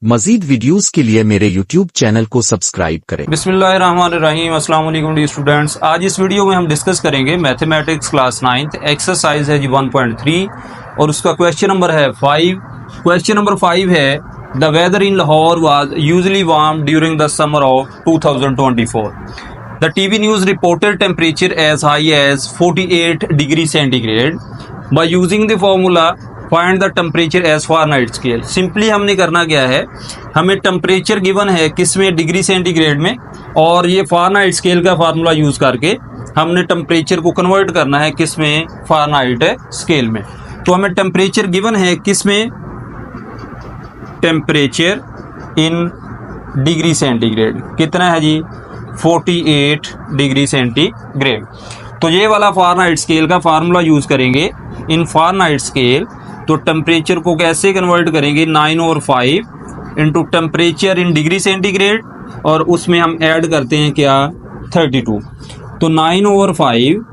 मजीद videos के लिए मेरे YouTube चैनल को सब्सक्राइब करें। बिस्मिल्लाहिर्रहमानिर्रहीम, अस्सलाम वालेकुम डियर स्टूडेंट्स। आज इस वीडियो में हम डिस्कस करेंगे मैथमेटिक्स क्लास 9th एक्सरसाइज है जी 1.3 और उसका क्वेश्चन नंबर है 5। क्वेश्चन नंबर 5 है the weather in Lahore was usually warm during the summer of 2024। The TV news reported temperature as high as 48 degree centigrade by using the formula find the temperature as Fahrenheit scale. Simply हमने करना क्या है, हमें temperature given है किस में, degree centigrade में, और ये फारेनहाइट स्केल का फार्मूला यूज़ करके हमने टेम्परेचर को कन्वर्ट करना है किस में, फारेनहाइट स्केल में। तो हमें टेम्परेचर गिवन है किस में, टेम्परेचर इन डिग्री सेंटीग्रेड कितना है जी, 48 डिग्री सेंटीग्रेड। तो ये वाला फारेनहाइट स्केल का फार्मूला यूज़ करेंगे इन फारेनहाइट स्केल। तो टेम्परेचर को कैसे कन्वर्ट करेंगे, 9/5 into temperature in degree centigrade और उसमें हम ऐड करते हैं क्या, 32। तो 9/5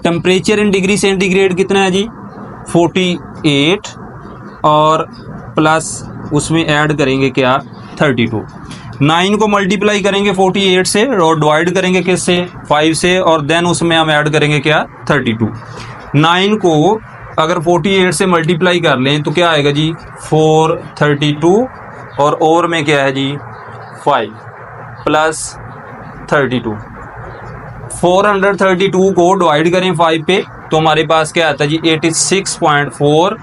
टेम्परेचर इन डिग्री सेंटीग्रेड कितना है जी, 48 और प्लस उसमें ऐड करेंगे क्या, 32। 9 को मल्टीप्लाई करेंगे 48 से और डिवाइड करेंगे किससे, 5 से, और देन उसमें हम ऐड करेंगे क्या, 32। 9 को अगर 48 से मल्टीप्लाई कर लें तो क्या आएगा जी, 432 और ओवर में क्या है जी, 5 प्लस 32। 432 को डिवाइड करें 5 पे तो हमारे पास क्या आता है जी, 86.4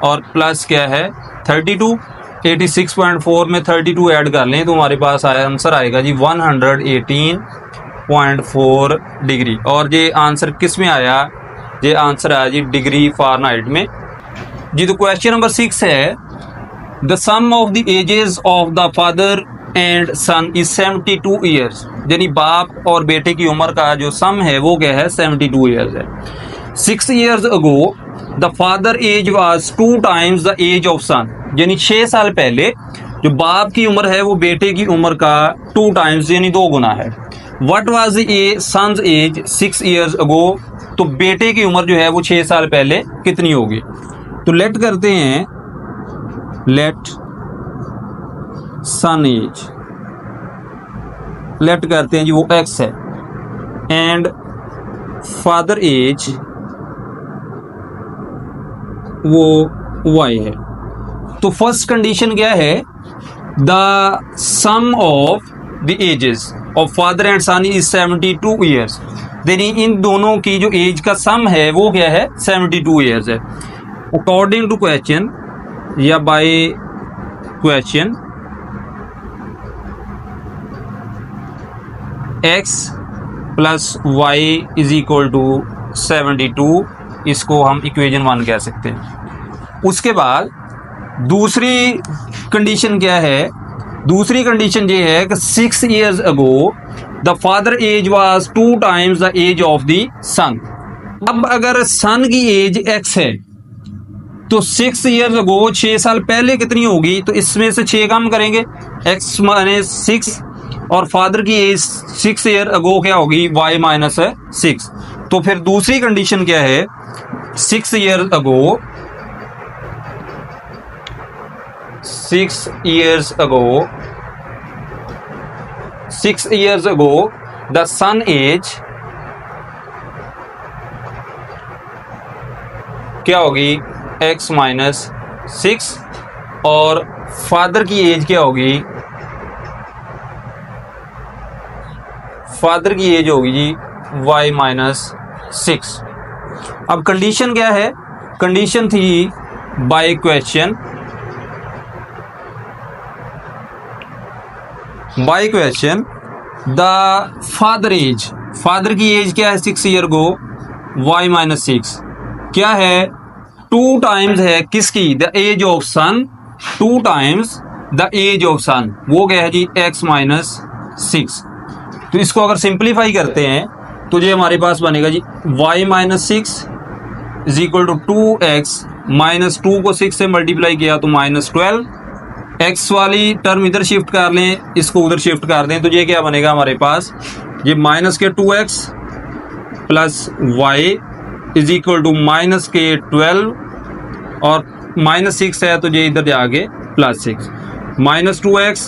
और प्लस क्या है 32। 86.4 में 32 ऐड कर लें तो हमारे पास आंसर आएगा जी 118.4 डिग्री। और ये आंसर किस में आया, ये आंसर आया जी डिग्री फारेनहाइट में जी। तो क्वेश्चन नंबर 6 है the sum of the ages of the father and son is 72 years. यानी बाप और बेटे की उम्र का जो सम है वो क्या है, 72 ईयर्स है। 6 years ago the father age was 2 times the age of son. यानी 6 साल पहले जो बाप की उम्र है वो बेटे की उम्र का 2 टाइम्स यानी 2 गुना है। What was a son's age 6 years ago. तो बेटे की उम्र जो है वो 6 साल पहले कितनी होगी। तो लेट करते हैं, लेट सन एज, लेट करते हैं जी वो x है एंड फादर एज वो y है। तो फर्स्ट कंडीशन क्या है, the sum of the ages of father and son is 72 years. यानी इन दोनों की जो एज का सम है वो क्या है, 72 ईयर्स है। अकॉर्डिंग टू क्वेश्चन या by question x plus Y is equal to 72, इसको हम इक्वेशन 1 कह सकते हैं। उसके बाद दूसरी कंडीशन क्या है, दूसरी कंडीशन ये है कि 6 years ago the father age was 2 times the age of the son. अब अगर सन की एज x है तो 6 ईयर्स अगो 6 साल पहले कितनी होगी, तो इसमें से 6 कम करेंगे, x माइनस 6, और फादर की एज 6 ईयर अगो क्या होगी, y माइनस 6। तो फिर दूसरी कंडीशन क्या है, 6 years ago, 6 years ago the son age क्या होगी, x माइनस 6, और फादर की एज क्या होगी, फादर की एज होगी जी y माइनस 6। अब कंडीशन क्या है, कंडीशन थी by question, by question the father age, father की एज क्या है 6 ईयर गो, y माइनस 6 क्या है, 2 टाइम्स है किसकी, the age of son, 2 times the age of son, वो क्या है जी x माइनस 6। तो इसको अगर सिंप्लीफाई करते हैं तो ये हमारे पास बनेगा जी y minus 6 is equal to 2x minus 2 को 6 से मल्टीप्लाई किया तो माइनस 12। x वाली टर्म इधर शिफ्ट कर लें, इसको उधर शिफ्ट कर दें तो ये क्या बनेगा हमारे पास, ये माइनस के 2x plus y is equal to minus के 12 और -6 है तो ये इधर जाके plus 6, minus 2x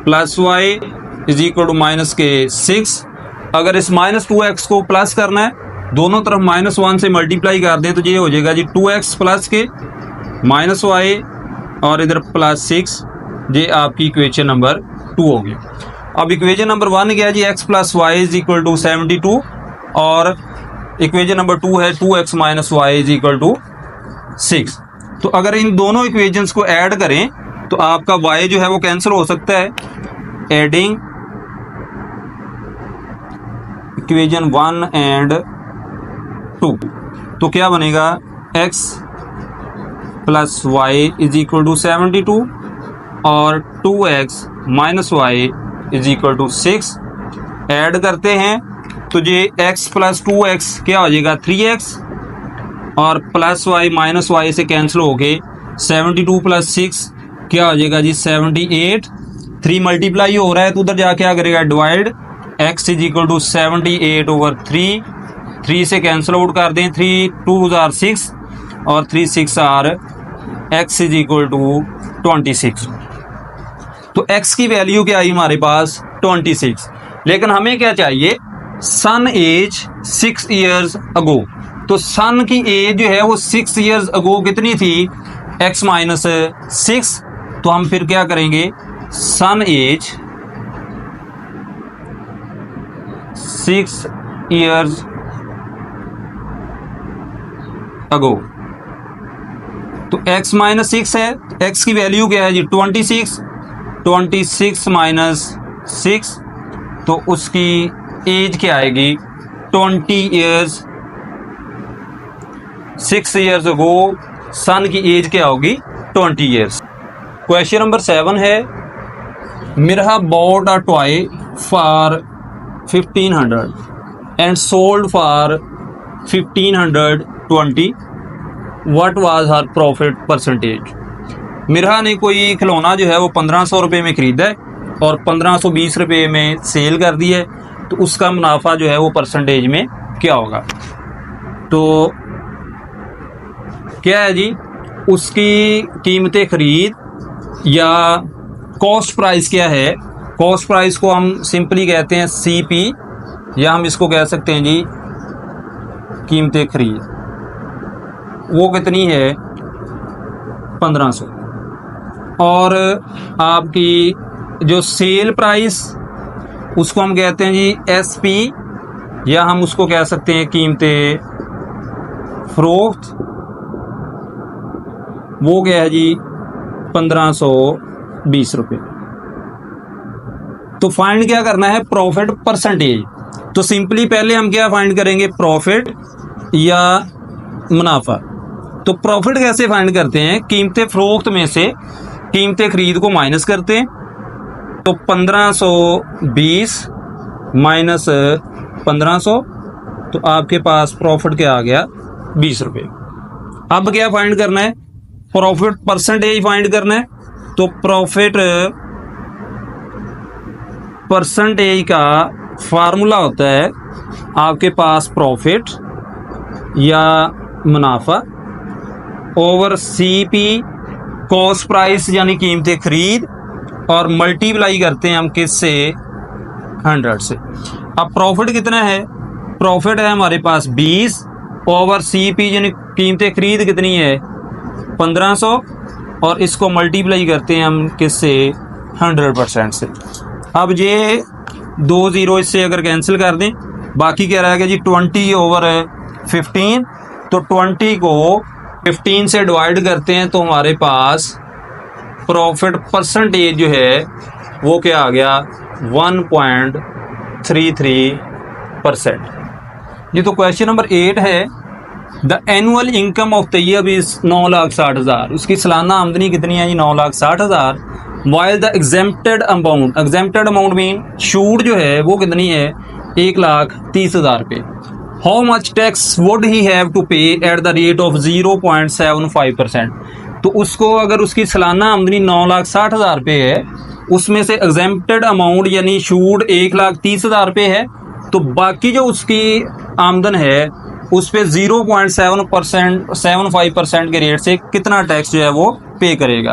plus Y is equal to minus के 6। अगर इस माइनस 2x को प्लस करना है, दोनों तरफ -1 से मल्टीप्लाई कर दें तो ये हो जाएगा जी 2x प्लस के माइनस वाई और इधर प्लस 6। ये आपकी इक्वेशन नंबर 2 होगी। अब इक्वेशन नंबर 1 क्या है जी, x plus Y is equal to 72 और इक्वेशन नंबर 2 है 2x minus y is equal to 6। तो अगर इन दोनों इक्वेशंस को ऐड करें तो आपका y जो है वो कैंसिल हो सकता है। एडिंग इक्वेशन 1 एंड 2 तो क्या बनेगा, x plus Y is equal to 72 और 2x minus y is equal to 6। Add करते हैं तो ये x प्लस 2x क्या हो जाएगा 3x और प्लस वाई माइनस वाई से कैंसिल हो गए 72 प्लस 6 क्या हो जाएगा जी 78। 3 मल्टीप्लाई हो रहा है तो उधर जाके क्या करेगा divide, x is equal to 78 over 3 से कैंसिल आउट कर दें, 3 2 आर 6 और 3 6 are x is equal to 26। तो x की वैल्यू क्या आई हमारे पास 26, लेकिन हमें क्या चाहिए सन एज 6 ईयर्स अगो। तो सन की एज जो है वो 6 ईयर्स अगो कितनी थी, x माइनस 6। तो हम फिर क्या करेंगे, सन एज 6 ईयर्स अगो। तो x माइनस 6 है, x की वैल्यू क्या है जी 26 माइनस 6 तो उसकी एज क्या आएगी 20 ईयर्स। 6 ईयर्स अगो सन की एज क्या होगी 20 ईयर्स। क्वेश्चन नंबर 7 है, Mirha bought a toy for 1500 and sold for 1520, what was her profit percentage. Mirha ने कोई खिलौना जो है वो 1500 रुपये में खरीदा है और 1520 रुपये में सेल कर दी है, तो उसका मुनाफा जो है वो परसेंटेज में क्या होगा। तो क्या है जी, उसकी कीमत खरीद या कॉस्ट प्राइस क्या है। कॉस्ट प्राइस को हम सिंपली कहते हैं CP या हम इसको कह सकते हैं जी कीमत खरीद, वो कितनी है 1500। और आपकी जो सेल प्राइस उसको हम कहते हैं जी SP या हम उसको कह सकते हैं कीमत फरोख्त, वो क्या है जी 1520 रुपये। तो फाइंड क्या करना है, प्रॉफिट परसेंटेज। तो सिंपली पहले हम क्या फाइंड करेंगे, प्रॉफिट या मुनाफा। तो प्रॉफिट कैसे फाइंड करते हैं, कीमत फरोख्त में से कीमत खरीद को माइनस करते हैं। तो 1520 माइनस 1500 तो आपके पास प्रॉफिट क्या आ गया 20 रुपये। अब क्या फाइंड करना है, प्रॉफिट परसेंटेज फाइंड करना है। तो प्रॉफिट परसेंटेज का फार्मूला होता है आपके पास प्रॉफिट या मुनाफा ओवर CP कॉस्ट प्राइस यानी कीमत खरीद और मल्टीप्लाई करते हैं हम किससे 100 से। अब प्रॉफिट कितना है, प्रॉफिट है हमारे पास 20 ओवर CP यानी कीमत खरीद कितनी है 1500 और इसको मल्टीप्लाई करते हैं हम किससे 100% से। अब ये 2 0 इससे अगर कैंसिल कर दें, बाकी क्या रहेगा जी 20 ओवर 15। तो 20 को 15 से डिवाइड करते हैं तो हमारे पास प्रॉफिट परसेंटेज जो है वो क्या आ गया 1.33%। ये तो क्वेश्चन नंबर 8 है, the annual income of Tayyab is 9,60,000। उसकी सालाना आमदनी कितनी है जी 9,60,000। While the exempted amount mean छूट जो है वो कितनी है 1,30,000 रुपये। How much tax would he have to pay at the rate of 0.75%। तो उसको अगर उसकी सालाना आमदनी 9,60,000 रुपये है, उसमें से एग्जेम्प्टेड अमाउंट यानी छूट 1,30,000 रुपये है, तो बाकी जो उसकी आमदन है उस पर 0.75% के रेट से कितना टैक्स जो है वो पे करेगा।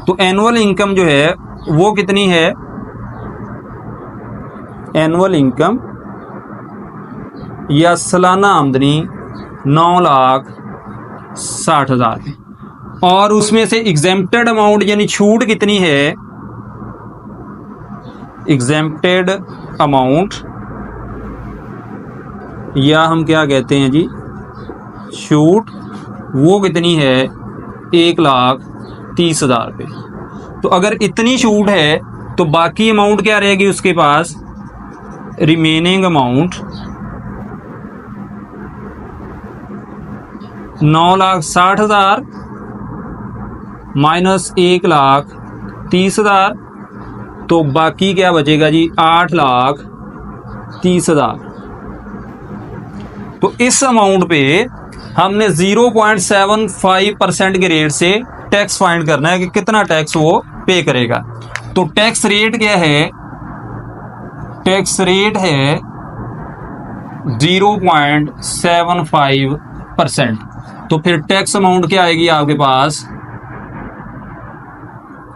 तो एनुअल इनकम जो है वो कितनी है, एनुअल इनकम या सालाना आमदनी 9,60,000 और उसमें से एग्जेम्प्टेड अमाउंट यानी छूट कितनी है, एग्जेम्प्टेड अमाउंट या हम क्या कहते हैं जी छूट, वो कितनी है 1,30,000 रुपये। तो अगर इतनी छूट है तो बाकी अमाउंट क्या रहेगी उसके पास, रिमेनिंग अमाउंट 9,60,000 माइनस 1,30,000, तो बाकी क्या बचेगा जी 8,30,000। तो इस अमाउंट पे हमने 0.75% के रेट से टैक्स फाइंड करना है कि कितना टैक्स वो पे करेगा। तो टैक्स रेट क्या है, टैक्स रेट है 0.75%। तो फिर टैक्स अमाउंट क्या आएगी आपके पास,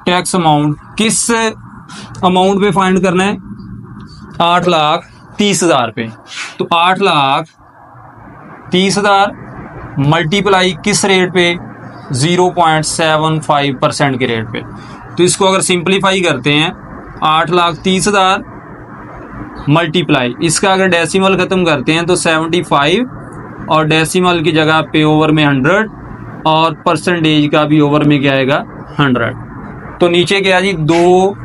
टैक्स अमाउंट किस अमाउंट पे फाइंड करना है, 8,30,000 पे। तो 8,30,000 मल्टीप्लाई किस रेट पे, 0.75% के रेट पे। तो इसको अगर सिंप्लीफाई करते हैं 8,30,000 मल्टीप्लाई, इसका अगर डेसिमल खत्म करते हैं तो 75 और डेसिमल की जगह पे ओवर में 100 और परसेंटेज का भी ओवर में क्या आएगा 100। तो नीचे क्या है जी 2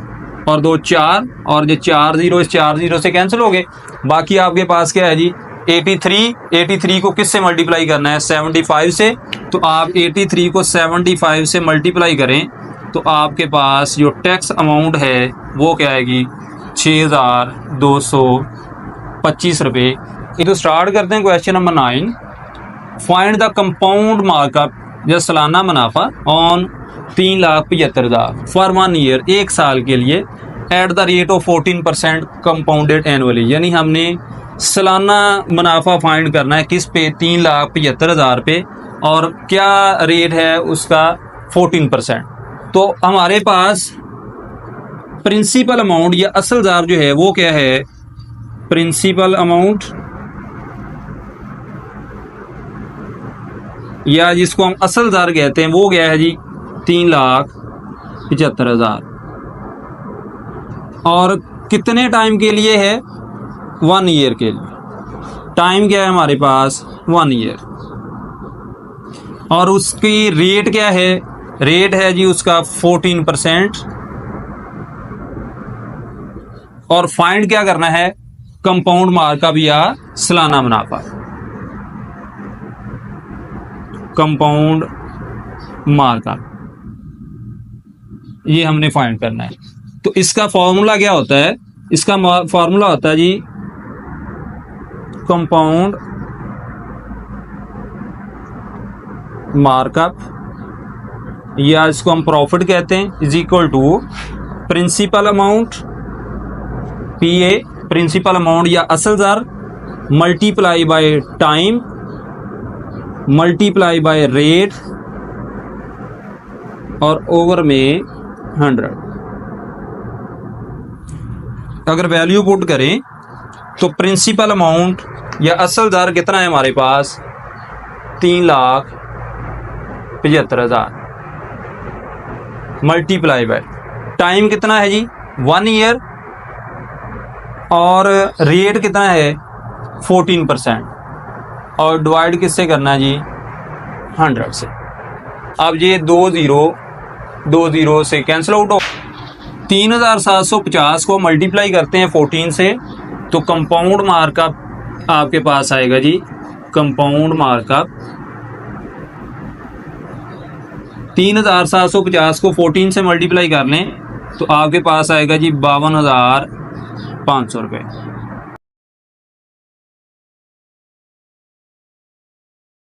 और 2 4 और ये 4 0 इस 4 0 से कैंसिल हो गए। बाकी आपके पास क्या है जी 83 को किससे मल्टीप्लाई करना है, 75 से। तो आप 83 को 75 से मल्टीप्लाई करें तो आपके पास जो टैक्स अमाउंट है वो क्या आएगी 6,225 रुपये। तो स्टार्ट करते हैं question number 9। Find the compound markup या सालाना मुनाफा ऑन 3,75,000 फॉर 1 ईयर, एक साल के लिए eight the rate of 14% compounded annually. यानी हमने सालाना मुनाफा फाइंड करना है किस पे, 3,75,000 पे, और क्या रेट है उसका 14%। तो हमारे पास प्रिंसिपल अमाउंट या असल जार जो है वो क्या है, प्रिंसिपल अमाउंट या जिसको हम असल जार कहते हैं वो क्या है जी 3,75,000 और कितने टाइम के लिए है, 1 ईयर के लिए। टाइम क्या है हमारे पास 1 ईयर और उसकी रेट क्या है, रेट है जी उसका 14% और फाइंड क्या करना है, कंपाउंड मार्कअप या सालाना मुनाफा, कंपाउंड मार्कअप ये हमने फाइंड करना है। तो इसका फॉर्मूला क्या होता है, इसका फॉर्मूला होता है जी कंपाउंड मार्कअप या इसको हम प्रॉफिट कहते हैं, is equal to principal amount PA, principal amount या असल जार, multiply by time multiply by rate और ओवर में 100। अगर वैल्यू पुट करें तो प्रिंसिपल अमाउंट या असल जार कितना है हमारे पास 3,75,000 मल्टीप्लाई बाय टाइम कितना है जी 1 ईयर और रेट कितना है 14% और डिवाइड किससे करना है जी 100 से। अब ये 2 0 से कैंसिल आउट हो, 3,750 को मल्टीप्लाई करते हैं 14 से तो कंपाउंड मार्कअप आपके पास आएगा जी, कंपाउंड मार्कअप 3,750 को 14 से मल्टीप्लाई कर लें तो आपके पास आएगा जी 52,500 रुपये।